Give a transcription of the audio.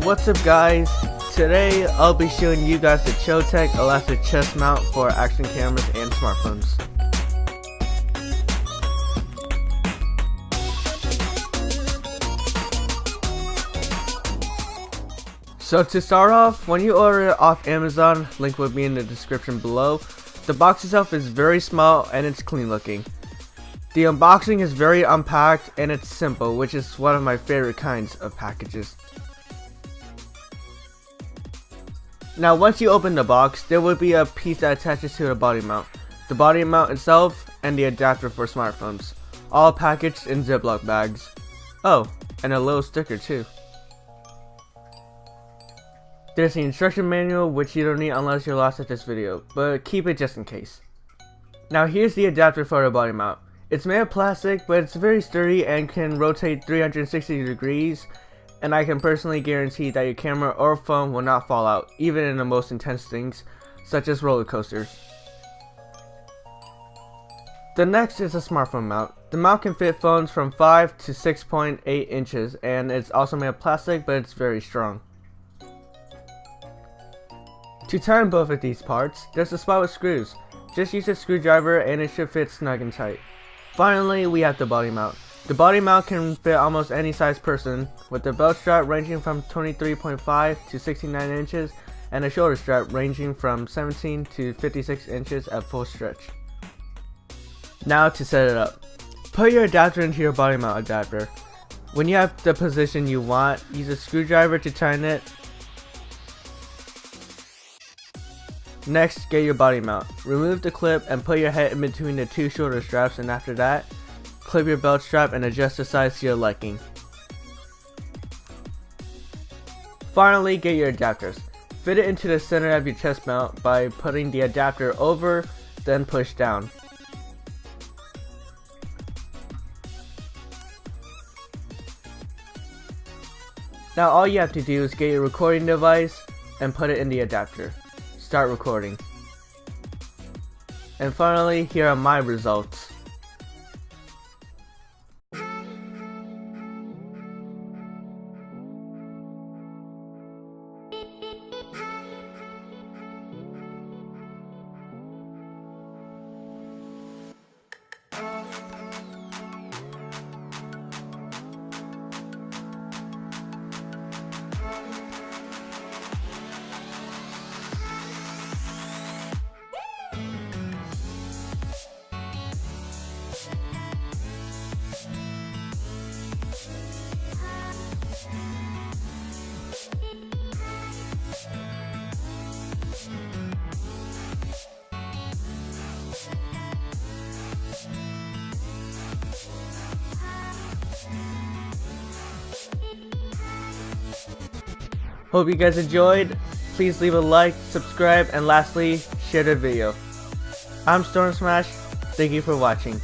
What's up guys, today I'll be showing you guys the Choetech elastic chest mount for action cameras and smartphones. So to start off, when you order it off Amazon, link will be in the description below, the box itself is very small and it's clean looking. The unboxing is very unpacked and it's simple, which is one of my favorite kinds of packages. Now once you open the box, there will be a piece that attaches to the body mount. The body mount itself and the adapter for smartphones. All packaged in Ziploc bags. Oh, and a little sticker too. There's the instruction manual, which you don't need unless you're lost at this video, but keep it just in case. Now here's the adapter for the body mount. It's made of plastic, but it's very sturdy and can rotate 360 degrees. And I can personally guarantee that your camera or phone will not fall out, even in the most intense things, such as roller coasters. The next is a smartphone mount. The mount can fit phones from 5 to 6.8 inches, and it's also made of plastic, but it's very strong. To tighten both of these parts, there's a spot with screws. Just use a screwdriver and it should fit snug and tight. Finally, we have the body mount. The body mount can fit almost any size person, with the belt strap ranging from 23.5 to 69 inches and a shoulder strap ranging from 17 to 56 inches at full stretch. Now to set it up. Put your adapter into your body mount adapter. When you have the position you want, use a screwdriver to tighten it. Next, get your body mount. Remove the clip and put your head in between the two shoulder straps, and after that, clip your belt strap and adjust the size to your liking. Finally, get your adapters. Fit it into the center of your chest mount by putting the adapter over, then push down. Now all you have to do is get your recording device and put it in the adapter. Start recording. And finally, here are my results. Hope you guys enjoyed. Please leave a like, subscribe, and lastly, share the video. I'm Storm Smash. Thank you for watching.